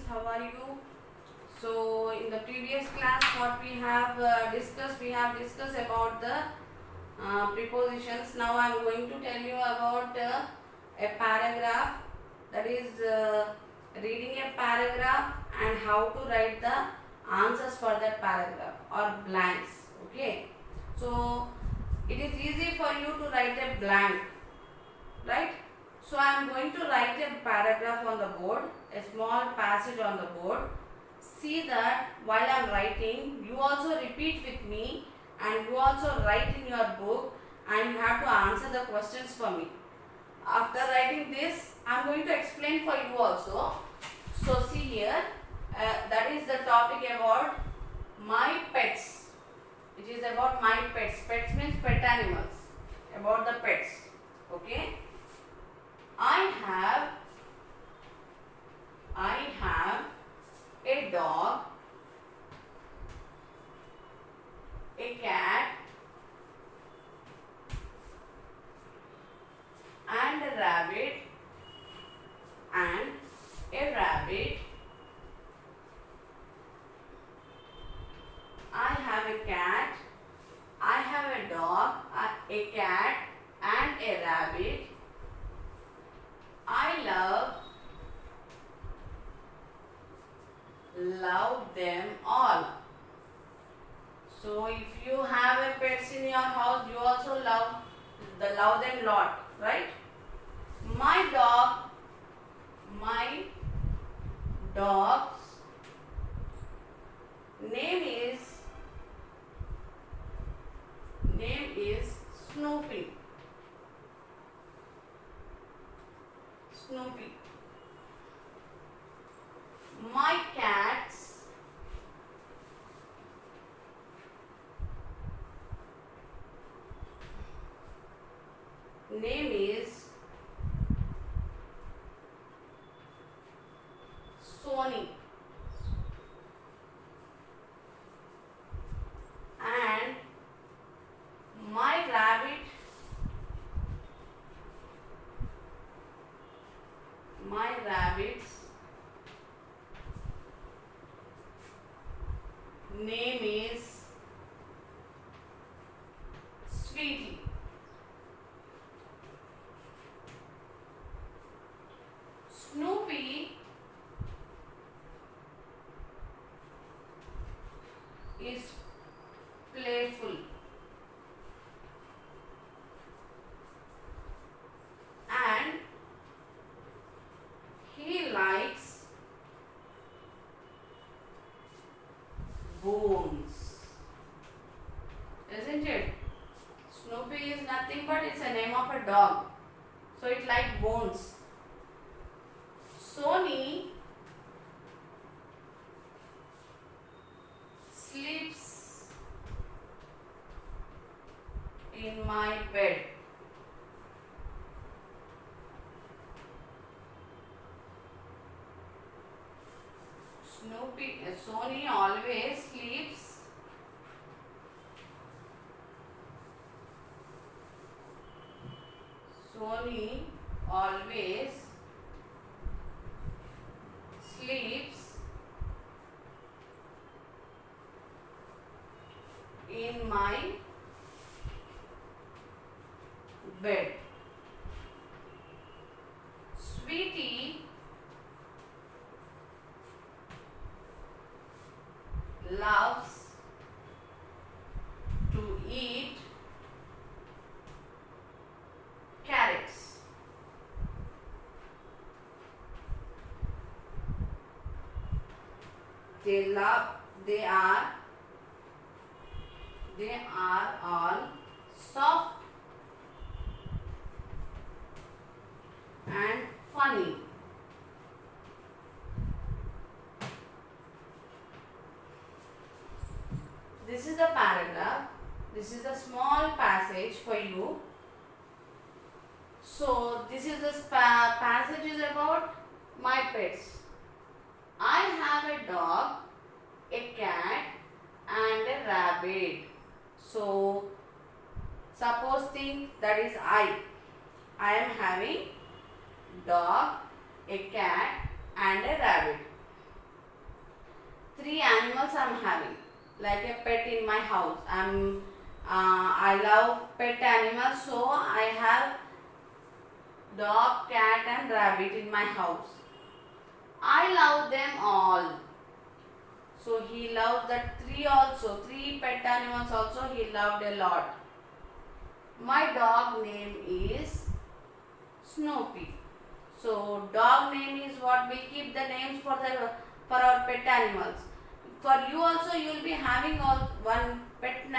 how are you? So in the previous class what we have discussed about the prepositions. Now I am going to tell you about a paragraph, that is reading a paragraph and how to write the answers for that paragraph or blanks. Okay, so it is easy for you to write a blank, right? So I am going to write a paragraph on the board, a small passage on the board. See that while I am writing, you also repeat with me and you also write in your book and you have to answer the questions for me. After writing this, I am going to explain for you also. So see here, that is the topic about my pets. It is about my pets. Pets means pet animals. About the pets. Okay. I have a dog, a cat, and a rabbit, and a rabbit. I have a cat, I have a dog, a cat, and a rabbit. I love them all. So if you have a pets in your house, you also love them lot, right? My dog's name is Snoopy. Snoopy. My cat's name is Sony. And my rabbit's name is Sweetie. Snoopy is playful and he likes bones, isn't it? Snoopy is nothing but it's a name of a dog, so it likes bones. Sony sleeps in my bed. Sony always sleeps in my bed. Sweetie loves to eat carrots. They are all soft and funny. This is the paragraph. This is a small passage for you. So this is the passage is about my pets. I have a dog, a cat, and a rabbit. So suppose think that is I am having dog, a cat, and a rabbit. three animals I'm having, like a pet in my house. I love pet animals, so I have dog, cat and rabbit in my house. I love them all. So he loved that three also, three pet animals also he loved a lot. My dog name is Snoopy. So dog name is what we keep the names for our pet animals. For you also you will be having all one pet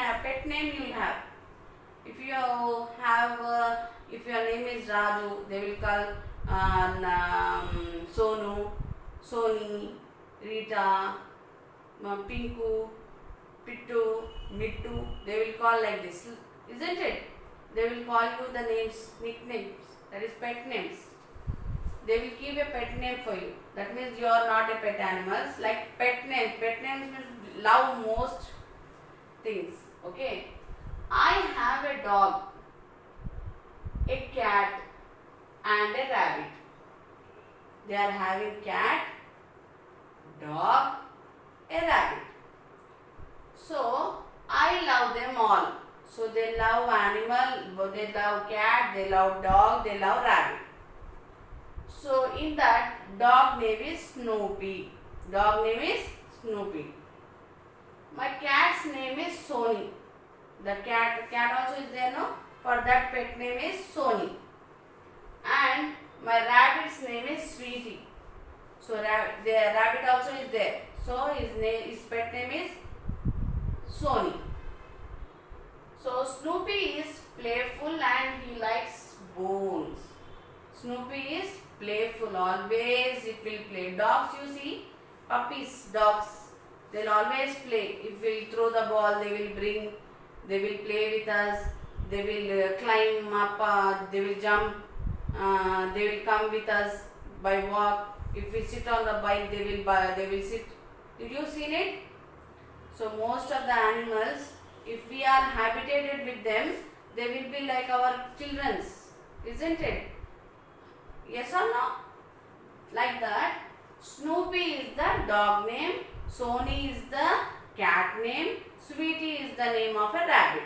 name you will have. If you have if your name is Raju, they will call Sonu, Soni, Rita, Pinku, Pittu, Mittu. They will call like this, isn't it? They will call you the names, nicknames, that is pet names. They will give a pet name for you. That means you are not a pet animals. Like pet names means love most things. Okay. I have a dog, a cat and a rabbit. They are having cat, dog, a rabbit. So I love them all. So they love animal, they love cat, they love dog, they love rabbit. So in that, dog name is Snoopy. Dog name is Snoopy. My cat's name is Sony. The cat also is there, no? For that pet name is Sony. And my rabbit's name is Sweetie. So the rabbit also is there. So his pet name is Sony. So Snoopy is playful and he likes bones. Snoopy is playful, always it will play. Dogs, you see, puppies, dogs, they'll always play. If we throw the ball, they will play with us, they will climb up, they will jump, they will come with us by walk. If we sit on the bike, they will sit. Did you seen it? So most of the animals, if we are habitated with them, they will be like our children's, isn't it? Yes or no? Like that, Snoopy is the dog name, Sony is the cat name, Sweetie is the name of a rabbit.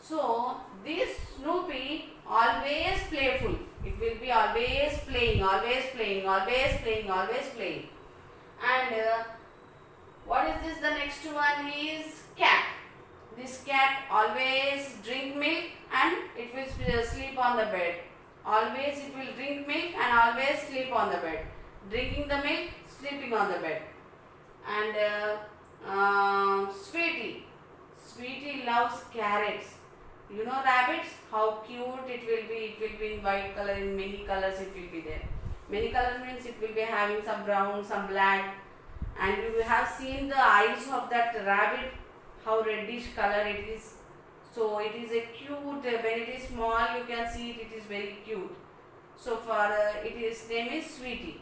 So this Snoopy always playful. It will be always playing, always playing, always playing, always playing. And what is this? The next one is cat. This cat always drink milk and it will sleep on the bed. Always it will drink milk and always sleep on the bed. Drinking the milk, sleeping on the bed. And Sweetie. Sweetie loves carrots. You know rabbits, how cute it will be. It will be in white color, in many colors it will be there. Many colors means it will be having some brown, some black. And you have seen the eyes of that rabbit, how reddish color it is. So it is a cute, when it is small you can see it is very cute. So for its name is Sweetie.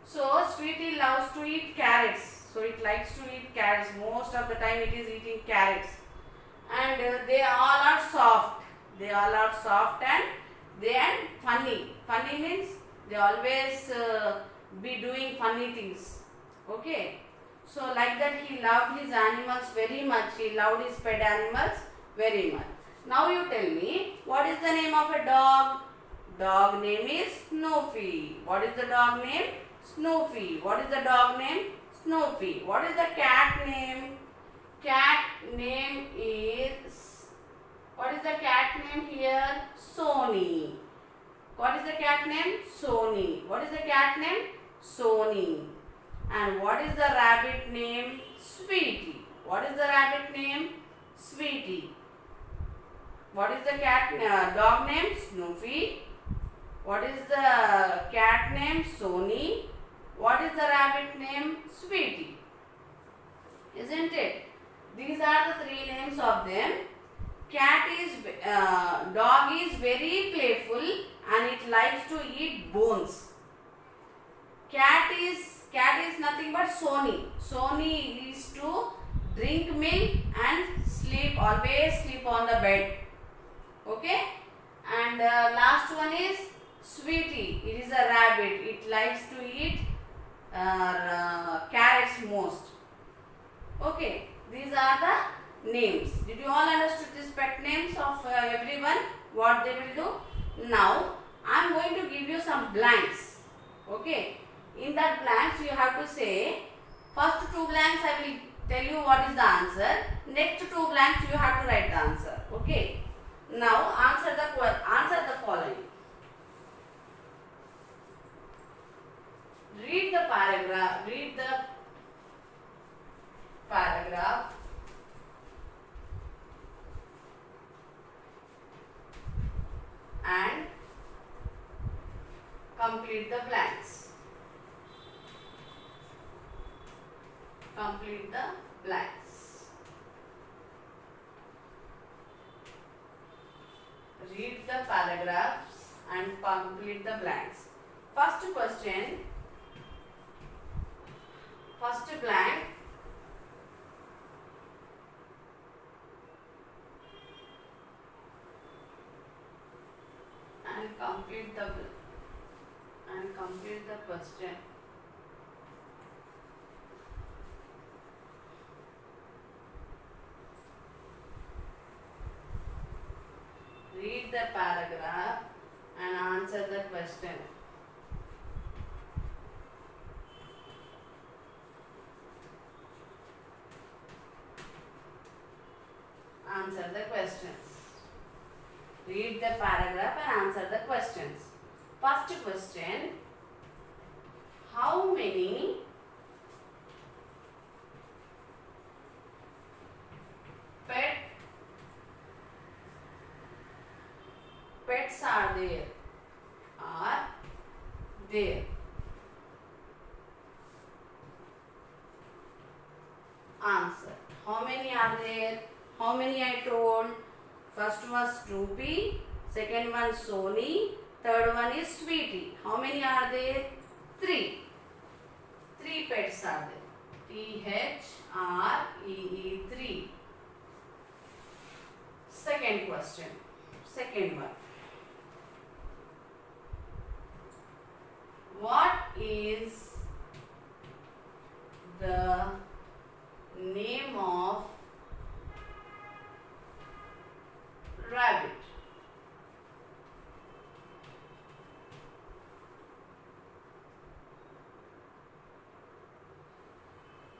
So Sweetie loves to eat carrots. So it likes to eat carrots. Most of the time it is eating carrots. And they all are soft. They all are soft and funny. Funny means they always be doing funny things. Okay. So like that he loved his animals very much. He loved his pet animals very much. Now you tell me, what is the name of a dog? Dog name is Snoopy. What is the dog name? Snoopy. What is the dog name? Snoopy. What is the cat name? Cat name is, what is the cat name here? Sony. What is the cat name? Sony. What is the cat name? Sony. And what is the rabbit name? Sweetie. What is the rabbit name? Sweetie. What is the dog name? Snoopy. What is the cat name? Sony. What is the rabbit name? Sweetie. Isn't it? These are the three names of them. Dog is very playful and it likes to eat bones. Cat is nothing but Sony. Sony is to drink milk and sleep, always sleep on the bed. Okay? And last one is Sweetie. It is a rabbit. It likes to eat carrots most. Okay, these are the names. Did you all understood these pet names of everyone? What they will do? Now, I am going to give you some blanks. Okay, in that blanks you have to say, first two blanks I will tell you what is the answer. Next two blanks you have to write the answer. Okay. Now answer the following. Read the paragraph. Read the paragraph and complete the blanks. Complete the blanks. Read the paragraphs and complete the blanks. First question. First blank. And complete the question. Read the paragraph and answer the question. Answer the questions. Read the paragraph and answer the questions. First question. How many pets are there? Are there? Answer. How many are there? How many I told? First was Snoopy, second one Sony, third one is Sweetie. How many are there? 3. 3 pets are there. THREE 3. Second question. Second one. What is the name of rabbit?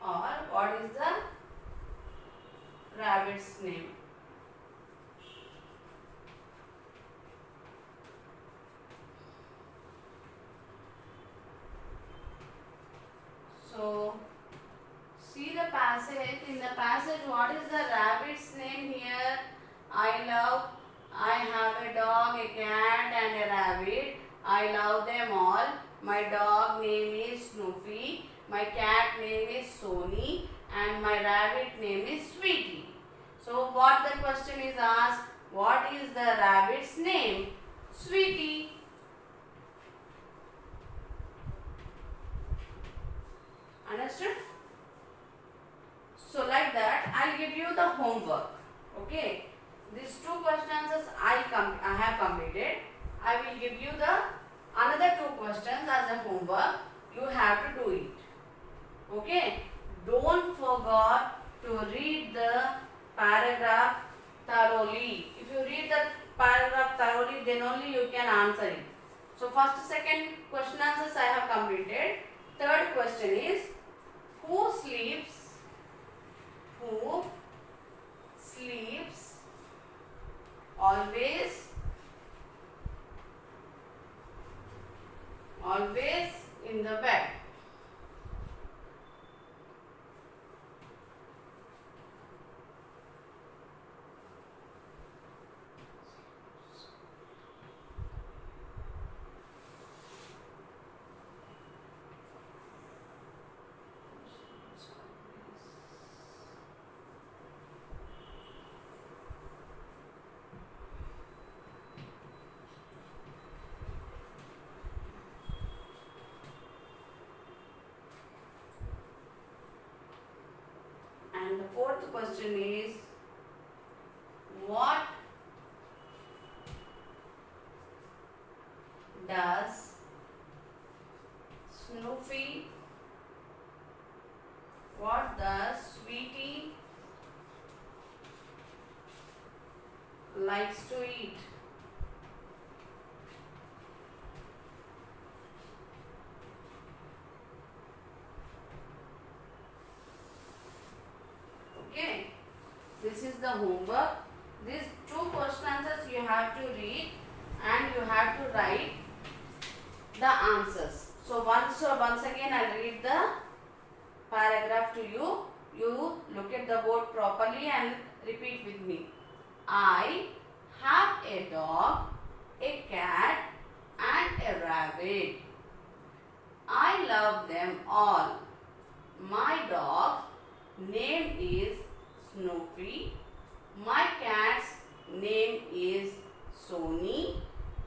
Or what is the rabbit's name? So, see the passage. In the passage, what is the rabbit's name here? I have a dog, a cat and a rabbit. I love them all. My dog name is Snoopy. My cat name is Sony. And my rabbit name is Sweetie. So, what the question is asked? What is the rabbit's name? Sweetie. Understood? So like that, I'll give you the homework. Okay. These 2 question answers I have completed. I will give you the another 2 questions as a homework. You have to do it. Okay. Don't forget to read the paragraph thoroughly. If you read the paragraph thoroughly, then only you can answer it. So first, second question answers I have completed. Third question is, who sleeps always in the bed? And the fourth question is, what does Sweetie likes to eat? Okay, this is the homework. These two question answers you have to read and you have to write the answers. So once again I will read the paragraph to you. You look at the board properly and repeat with me. I have a dog, a cat and a rabbit. I love them all. My dog's name is Snoopy. My cat's name is Sony.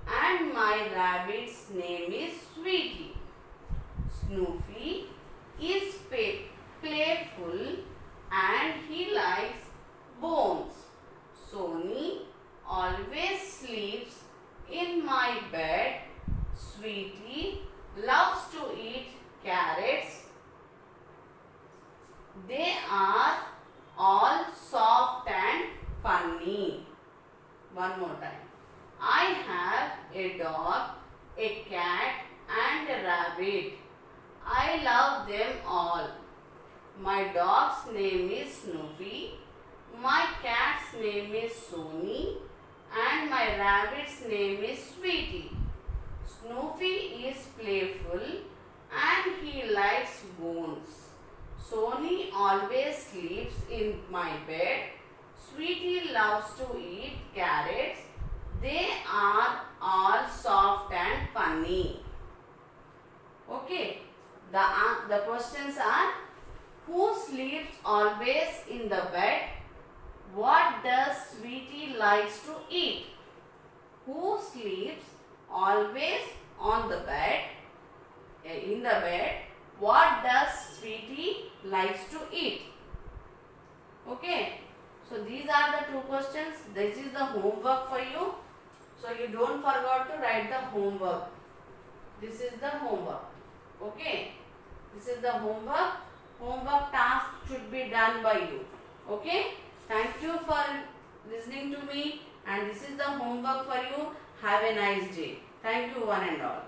And my rabbit's name is Sweetie. Snoopy is playful and he likes bones. Sony always sleeps in my bed. Sweetie loves to eat carrots. They are all soft and funny. One more time. I have a dog, a cat and a rabbit. I love them all. My dog's name is Snoopy. My cat's name is Sony. And my rabbit's name is Sweetie. Snoopy is playful and he likes bones. Sony always sleeps in my bed. Sweetie loves to eat carrots. They are all soft and funny. Okay. The questions are: who sleeps always in the bed? What does Sweetie likes to eat? Who sleeps always on the bed? In the bed. What does Sweetie likes to eat? Okay. So these are the two questions. This is the homework for you. So you don't forget to write the homework. This is the homework. Okay. This is the homework. Homework task should be done by you. Okay. Thank you for listening to me, and this is the homework for you. Have a nice day. Thank you one and all.